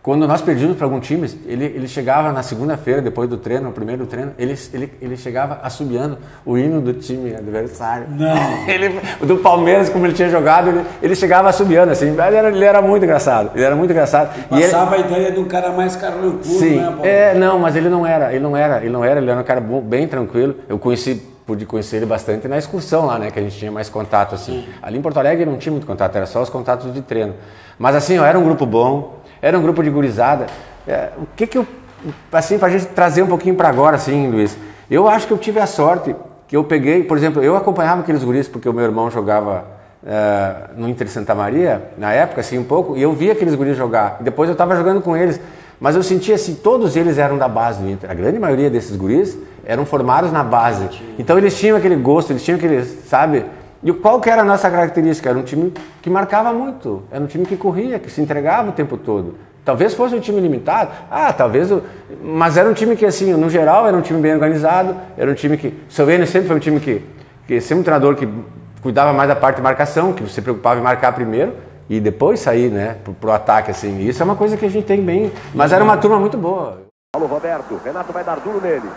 S1: quando nós perdíamos para algum time, ele chegava na segunda-feira, depois do treino, no primeiro treino, ele chegava assobiando o hino do time adversário.
S2: Não.
S1: Do Palmeiras, como ele tinha jogado, ele chegava assobiando, assim, ele era muito engraçado,
S2: E passava a ideia de um cara mais carrancudo,
S1: sim,
S2: né, Paulo?
S1: Não, mas ele era um cara bem tranquilo, pude conhecer ele bastante na excursão lá, né, que a gente tinha mais contato, assim. Sim. Ali em Porto Alegre não tinha muito contato, era só os contatos de treino. Mas assim, era um grupo bom, era um grupo de gurizada. O que eu, assim, pra gente trazer um pouquinho para agora, assim, Luiz, eu acho que eu tive a sorte que eu peguei, por exemplo, eu acompanhava aqueles guris porque o meu irmão jogava no Inter Santa Maria, na época, assim, um pouco, e eu via aqueles guris jogar. Depois eu estava jogando com eles, mas eu sentia assim, todos eles eram da base do Inter. A grande maioria desses guris eram formados na base. Então eles tinham aquele gosto, eles tinham aquele, sabe? E qual que era a nossa característica? Era um time que marcava muito, era um time que corria, que se entregava o tempo todo. Talvez fosse um time limitado, mas era um time que, assim, no geral, era um time bem organizado, era um time que... O seu Enio sempre foi um time que sempre um treinador que cuidava mais da parte de marcação, que se preocupava em marcar primeiro, e depois sair, né, pro ataque, assim. Isso é uma coisa que a gente tem bem, mas era uma turma muito boa.
S3: Paulo Roberto, Renato vai dar duro nele.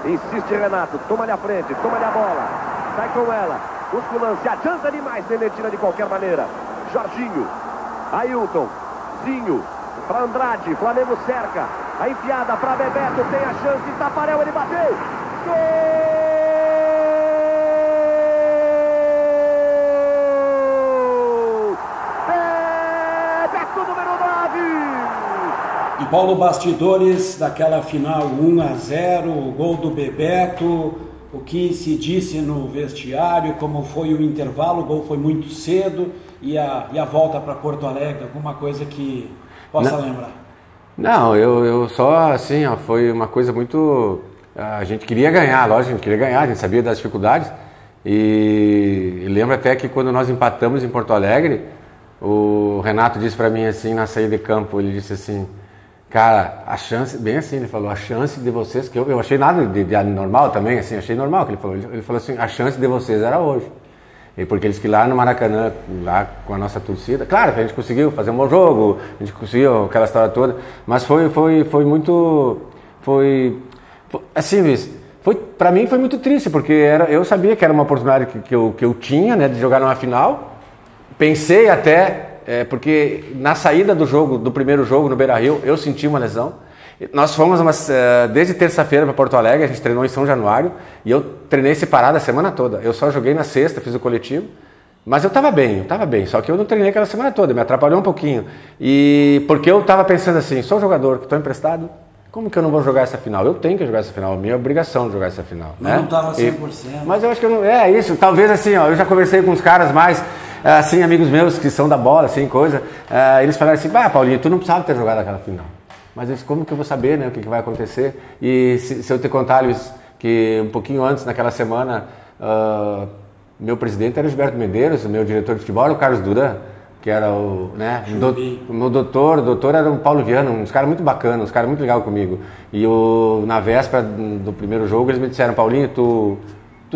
S3: Insiste Renato, toma-lhe a frente, toma-lhe a bola, sai com ela, busca o lance, adianta demais, ele tira de qualquer maneira. Jorginho, Ailton, Zinho, para Andrade, Flamengo cerca, a enfiada para Bebeto, tem a chance, Taparel, ele bateu, gol! Bebeto, número 9!
S2: E Paulo, bastidores daquela final 1-0, o gol do Bebeto, o que se disse no vestiário, como foi o intervalo, o gol foi muito cedo, e a volta para Porto Alegre, alguma coisa que possa lembrar?
S1: Não, eu só, assim, ó, foi uma coisa muito... A gente queria ganhar, lógico, a gente queria ganhar, a gente sabia das dificuldades, e lembro até que quando nós empatamos em Porto Alegre, o Renato disse para mim assim, na saída de campo, ele disse assim, cara, a chance, bem assim, ele falou, a chance de vocês, que eu achei nada de normal também, assim, achei normal que ele falou assim, a chance de vocês era hoje. E porque eles que lá no Maracanã, lá com a nossa torcida, claro que a gente conseguiu fazer um bom jogo, a gente conseguiu aquela história toda, mas foi muito, assim, Luiz, pra mim foi muito triste, porque eu sabia que era uma oportunidade que eu tinha, né, de jogar numa final, pensei até, porque na saída do jogo, do primeiro jogo no Beira-Rio, eu senti uma lesão. Nós fomos desde terça-feira para Porto Alegre, a gente treinou em São Januário e eu treinei separado a semana toda. Eu só joguei na sexta, fiz o coletivo, mas eu estava bem, só que eu não treinei aquela semana toda, me atrapalhou um pouquinho. E porque eu estava pensando assim, sou jogador que estou emprestado, como que eu não vou jogar essa final? Eu tenho que jogar essa final, é minha obrigação de jogar essa final.
S2: Mas
S1: né?
S2: não estava 100%.
S1: Mas eu acho que eu não, é isso, talvez assim, ó, eu já conversei com uns caras mais, assim, amigos meus que são da bola, assim, coisa, eles falaram assim, Paulinho, tu não precisava ter jogado aquela final. Mas eu disse, como que eu vou saber, né, o que vai acontecer? E se eu te contar, Luiz, que um pouquinho antes, naquela semana, meu presidente era o Gilberto Medeiros, o meu diretor de futebol era o Carlos Duran, que era o, né, o meu doutor era o Paulo Viana, uns caras muito bacanas, uns caras muito legais comigo. E na véspera do primeiro jogo, eles me disseram, Paulinho, tu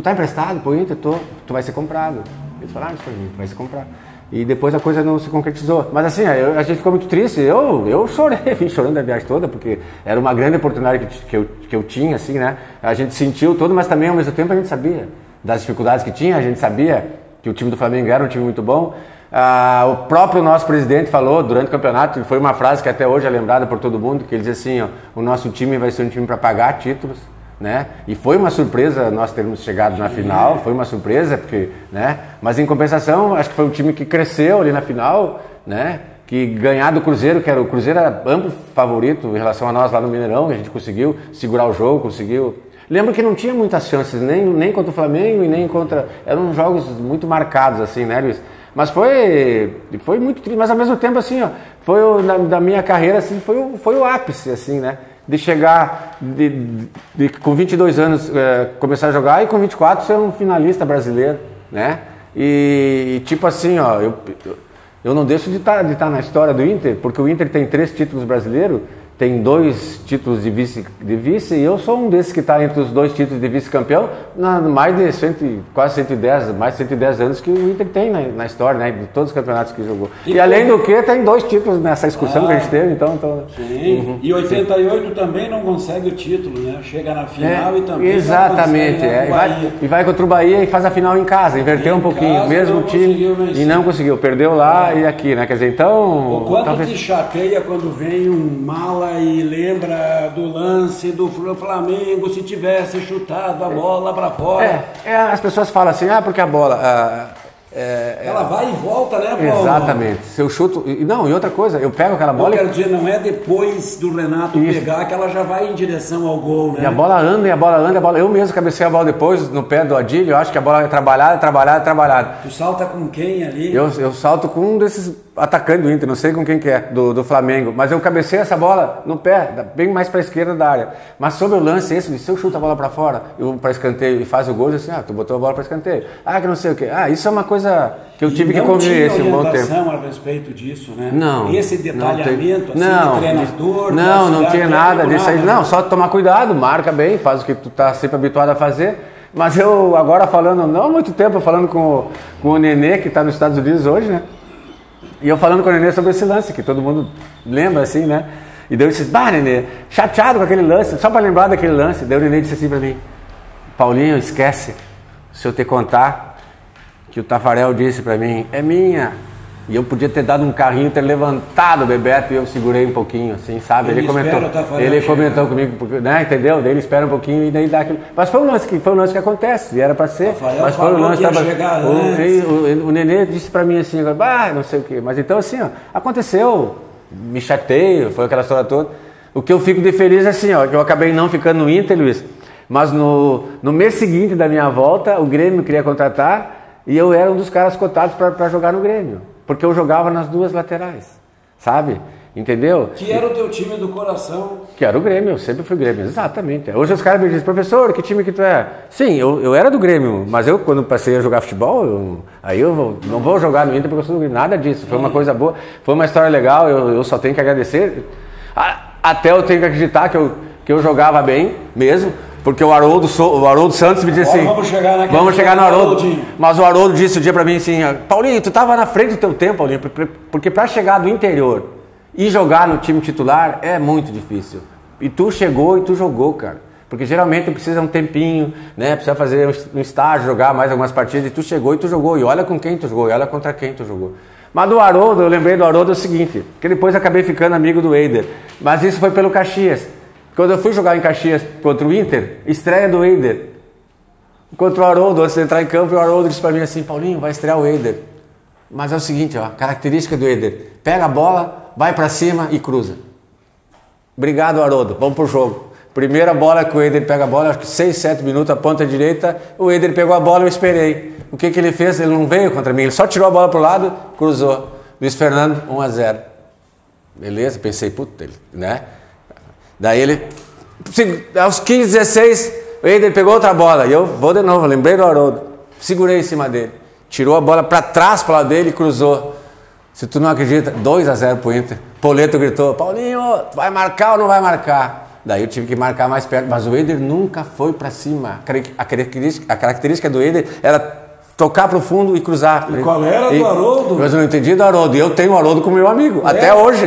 S1: tá emprestado pro Inter? Tu vai ser comprado. Eles falaram isso pra mim, tu vai ser comprado. E depois a coisa não se concretizou. Mas assim, a gente ficou muito triste. Eu chorei, vim chorando a viagem toda, porque era uma grande oportunidade que eu tinha, assim, né? A gente sentiu todo, mas também ao mesmo tempo a gente sabia das dificuldades que tinha, a gente sabia que o time do Flamengo era um time muito bom. O próprio nosso presidente falou durante o campeonato, foi uma frase que até hoje é lembrada por todo mundo, que ele dizia assim, ó, o nosso time vai ser um time para pagar títulos. Né? E foi uma surpresa nós termos chegado na final, foi uma surpresa, porque, né? Mas em compensação, acho que foi um time que cresceu ali na final, né? Que ganhar do Cruzeiro, o Cruzeiro era amplo favorito em relação a nós lá no Mineirão, a gente conseguiu segurar o jogo, conseguiu... Lembro que não tinha muitas chances, nem contra o Flamengo e nem contra... Eram jogos muito marcados, assim, né, Luiz? Mas foi muito triste, mas ao mesmo tempo, assim, ó, da minha carreira, assim, foi o ápice, assim, né? De chegar, com 22 anos, começar a jogar e com 24 ser um finalista brasileiro, né? E tipo assim, ó, eu não deixo de estar na história do Inter, porque o Inter tem 3 títulos brasileiros, tem 2 títulos de vice e eu sou um desses que está entre os 2 títulos de vice-campeão, mais de quase 110, mais de 110 anos que o Inter tem na história, né, de todos os campeonatos que jogou. E além do que, tem 2 títulos nessa excursão que a gente teve, então...
S2: Sim, e 88 também não consegue o título, né, chega na final e também
S1: exatamente, e vai contra o Bahia e faz a final em casa, inverteu um pouquinho, mesmo time, e não conseguiu, perdeu lá e aqui, né, quer dizer, então...
S2: O quanto te chateia quando vem um mala e lembra do lance do Flamengo se tivesse chutado a bola para fora.
S1: As pessoas falam assim, porque a bola...
S2: ela vai e volta, né, Paulo?
S1: Exatamente. Se eu chuto... Não, e outra coisa, eu pego aquela bola...
S2: Eu quero dizer, não é depois do Renato pegar que ela já vai em direção ao gol, né?
S1: E a bola anda, Eu mesmo cabecei a bola depois no pé do Adílio, eu acho que a bola é trabalhada.
S2: Tu salta com quem ali?
S1: Eu salto com um desses atacantes do Inter, não sei com quem que é, do Flamengo, mas eu cabecei essa bola no pé, bem mais para a esquerda da área. Mas sobre o lance se eu chuto a bola para fora, eu para escanteio e faz o gol, eu assim, tu botou a bola para escanteio. Que não sei o quê. Isso é uma coisa que eu tive que conviver esse bom tempo.
S2: Não tinha a respeito disso, né?
S1: Não.
S2: Esse detalhamento, de treinador...
S1: Não tinha nada disso aí. Não, só tomar cuidado, marca bem, faz o que tu tá sempre habituado a fazer. Mas eu agora falando, não há muito tempo, falando com o Nenê, que está nos Estados Unidos hoje, né? E eu falando com o Nenê sobre esse lance, que todo mundo lembra assim, né? E daí eu disse, Nenê, chateado com aquele lance, só para lembrar daquele lance. Daí o Nenê disse assim para mim, Paulinho, esquece, se eu te contar que o Tafarel disse para mim, é minha. E eu podia ter dado um carrinho, ter levantado o Bebeto e eu segurei um pouquinho, assim, sabe? Ele comentou comigo, né, entendeu? Daí ele espera um pouquinho e daí dá aquilo. Mas foi um lance que acontece, e era para ser.
S2: Tafarel,
S1: mas foi um lance
S2: que
S1: o Nenê disse para mim assim, não sei o quê. Mas então assim, ó, aconteceu, me chateio, foi aquela história toda. O que eu fico de feliz é assim, ó, que eu acabei não ficando no Inter, Luiz, mas no mês seguinte da minha volta, o Grêmio me queria contratar e eu era um dos caras cotados para jogar no Grêmio. Porque eu jogava nas duas laterais, sabe? Entendeu?
S2: Que era o teu time do coração.
S1: Que era o Grêmio, eu sempre fui Grêmio, exatamente. Hoje os caras me dizem, professor, que time que tu é? Sim, eu era do Grêmio, mas eu quando passei a jogar futebol, não vou jogar no Inter porque eu sou do Grêmio, nada disso. Foi uma coisa boa, foi uma história legal, eu só tenho que agradecer. Até eu tenho que acreditar que eu jogava bem mesmo. Porque o Haroldo Santos me disse assim, vamos chegar no Haroldo. Mas o Haroldo disse um dia pra mim assim, Paulinho, tu tava na frente do teu tempo, Paulinho, porque pra chegar do interior e jogar no time titular é muito difícil. E tu chegou e tu jogou, cara. Porque geralmente precisa um tempinho, né? Precisa fazer um estágio, jogar mais algumas partidas, e tu chegou e tu jogou. E olha com quem tu jogou, e olha contra quem tu jogou. Mas do Haroldo, eu lembrei do Haroldo o seguinte, que depois acabei ficando amigo do Eider. Mas isso foi pelo Caxias. Quando eu fui jogar em Caxias contra o Inter, estreia do Eider. Contra o Haroldo, antes de entrar em campo, o Haroldo disse para mim assim, Paulinho, vai estrear o Eider. Mas é o seguinte, ó, característica do Eider, pega a bola, vai para cima e cruza. Obrigado, Haroldo, vamos pro jogo. Primeira bola que o Eider pega a bola, acho que 6, 7 minutos, a ponta direita, o Eider pegou a bola, eu esperei. O que ele fez? Ele não veio contra mim, ele só tirou a bola pro lado, cruzou. Luiz Fernando, 1-0. Beleza, pensei, puta, né? Daí ele, aos 15, 16, o Eider pegou outra bola. E eu vou de novo, lembrei do Haroldo. Segurei em cima dele. Tirou a bola para trás para lá dele e cruzou. Se tu não acredita, 2-0 pro Inter. Poleto gritou, Paulinho, vai marcar ou não vai marcar? Daí eu tive que marcar mais perto. Mas o Eider nunca foi para cima. A característica do Eider era tocar pro fundo e cruzar.
S2: E qual era do Haroldo?
S1: Mas eu não entendi do Haroldo. E eu tenho o Haroldo como meu amigo. Até hoje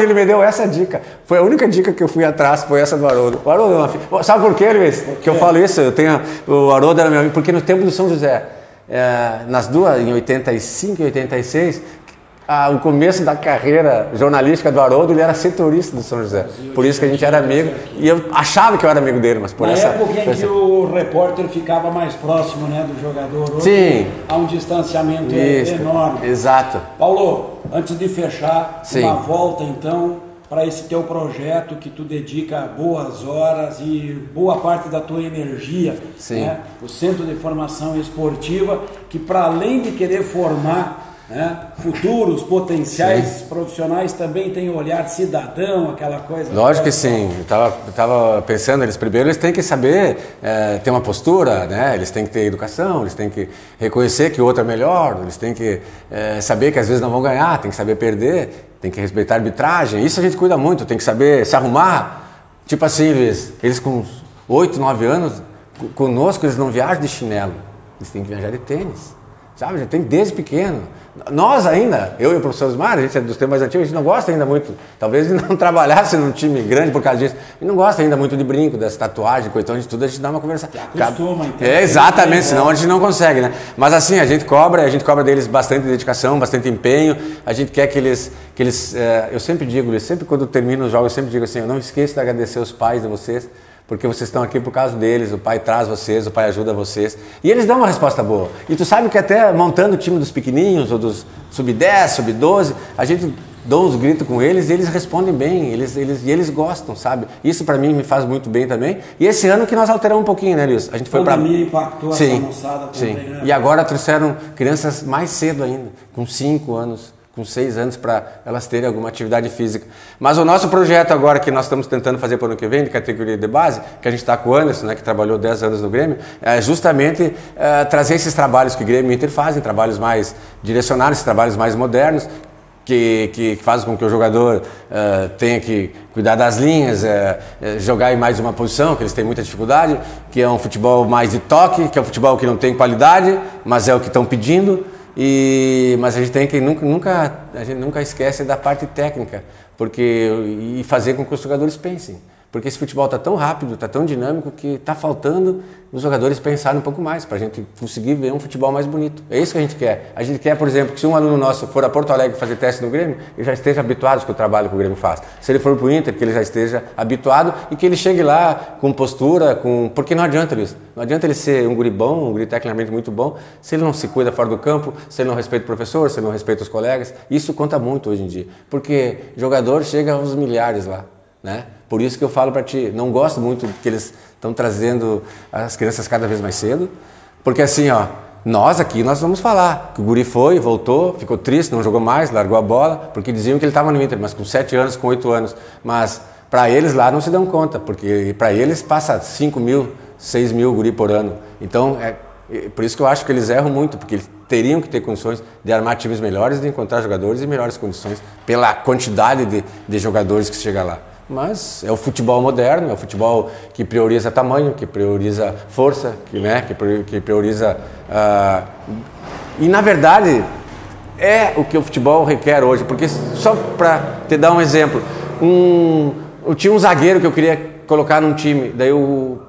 S1: ele me deu essa dica. Foi a única dica que eu fui atrás, foi essa do Haroldo. O Haroldo, sabe por quê, Luiz? Que eu falo isso? O Haroldo era meu amigo, porque no tempo do São José, nas duas, em 85 e 86, o começo da carreira jornalística do Haroldo, ele era setorista do São José. Por isso que a gente era amigo. E eu achava que eu era amigo dele, mas por essa...
S2: Na época em que o repórter ficava mais próximo, né, do jogador. Hoje
S1: sim.
S2: Há um distanciamento enorme.
S1: Exato.
S2: Paulo, antes de fechar,
S1: sim,
S2: uma volta então para esse teu projeto que tu dedica boas horas e boa parte da tua energia, né? O Centro de Formação Esportiva, que para além de querer formar, né, futuros potenciais profissionais, também tem o olhar cidadão, aquela coisa.
S1: Lógico que sim. Eu tava pensando, eles têm que saber ter uma postura, né? Eles têm que ter educação, eles têm que reconhecer que o outro é melhor, eles têm que saber que às vezes não vão ganhar, tem que saber perder, tem que respeitar a arbitragem. Isso a gente cuida muito, tem que saber se arrumar. Tipo assim, eles com 8, 9 anos, conosco eles não viajam de chinelo, eles têm que viajar de tênis, sabe? Já tem desde pequeno. Nós ainda, eu e o professor Osmar, a gente é dos tempos mais antigos, a gente não gosta ainda muito, talvez não trabalhasse num time grande por causa disso, a gente não gosta ainda muito de brinco, dessa tatuagem, coisa de tudo, a gente dá uma conversa.
S2: Acostuma, então.
S1: Exatamente, senão a gente não consegue, né? Mas assim, a gente cobra deles bastante dedicação, bastante empenho, a gente quer que eles eu sempre digo, sempre quando termino os jogos, eu sempre digo assim, eu não esqueço de agradecer os pais de vocês, porque vocês estão aqui por causa deles, o pai traz vocês, o pai ajuda vocês. E eles dão uma resposta boa. E tu sabe que até montando o time dos pequenininhos, ou dos sub-10, sub-12, a gente dá uns gritos com eles e eles respondem bem, eles gostam, sabe? Isso pra mim me faz muito bem também. E esse ano que nós alteramos um pouquinho, né, Lius? A gente foi pra...
S2: pandemia impactou essa moçada também, né?
S1: E agora trouxeram crianças mais cedo ainda, com 5 anos. Com 6 anos para elas terem alguma atividade física. Mas o nosso projeto agora que nós estamos tentando fazer para o ano que vem, de categoria de base, que a gente está com o Anderson, né, que trabalhou 10 anos no Grêmio, é justamente trazer esses trabalhos que o Grêmio e o Inter fazem, trabalhos mais direcionados, trabalhos mais modernos, que fazem com que o jogador tenha que cuidar das linhas, jogar em mais de uma posição, que eles têm muita dificuldade, que é um futebol mais de toque, que é um futebol que não tem qualidade, mas é o que estão pedindo. Mas a gente tem que a gente nunca esquece da parte técnica, e fazer com que os jogadores pensem. Porque esse futebol está tão rápido, está tão dinâmico, que está faltando os jogadores pensarem um pouco mais, para a gente conseguir ver um futebol mais bonito. É isso que a gente quer. A gente quer, por exemplo, que se um aluno nosso for a Porto Alegre fazer teste no Grêmio, ele já esteja habituado com o trabalho que o Grêmio faz. Se ele for para o Inter, que ele já esteja habituado e que ele chegue lá com postura, porque não adianta isso. Não adianta ele ser um guri bom, um guri tecnicamente muito bom, se ele não se cuida fora do campo, se ele não respeita o professor, se ele não respeita os colegas. Isso conta muito hoje em dia, porque jogador chega aos milhares lá, né? Por isso que eu falo para ti, não gosto muito que eles estão trazendo as crianças cada vez mais cedo, porque assim, ó, nós vamos falar que o guri foi, voltou, ficou triste, não jogou mais, largou a bola, porque diziam que ele estava no Inter, mas com 7 anos, com 8 anos, mas para eles lá não se dão conta, porque para eles passa 5 mil, 6 mil guri por ano, então por isso que eu acho que eles erram muito, porque eles teriam que ter condições de armar times melhores, de encontrar jogadores em melhores condições, pela quantidade de jogadores que chega lá. Mas é o futebol moderno, é o futebol que prioriza tamanho, que prioriza força, que prioriza... E na verdade é o que o futebol requer hoje, porque só para te dar um exemplo, eu tinha um zagueiro que eu queria colocar num time, daí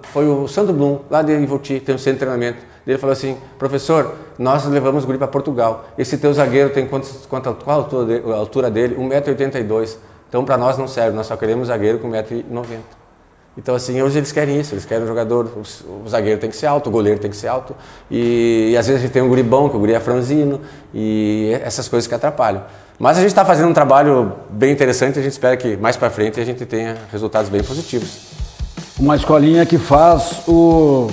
S1: foi o Sandro Blum, lá de Ivoti, tem um centro de treinamento. Ele falou assim: professor, nós levamos o guri para Portugal, esse teu zagueiro tem qual a altura dele? 1,82 m. Então, para nós não serve, nós só queremos zagueiro com 1,90 m. Então, assim, hoje eles querem isso, eles querem um jogador, o zagueiro tem que ser alto, o goleiro tem que ser alto, e às vezes a gente tem um guri bom, que o guri é franzino, e essas coisas que atrapalham. Mas a gente está fazendo um trabalho bem interessante, e a gente espera que mais para frente a gente tenha resultados bem positivos.
S2: Uma escolinha que faz o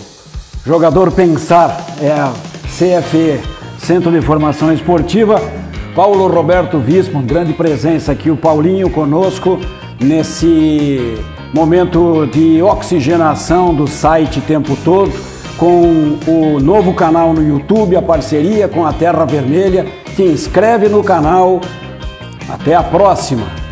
S2: jogador pensar, é a CFE, Centro de Formação Esportiva. Paulo Roberto Vispo, grande presença aqui, o Paulinho conosco nesse momento de oxigenação do site Tempo Todo, com o novo canal no YouTube, a parceria com a Terra Vermelha. Se inscreve no canal. Até a próxima!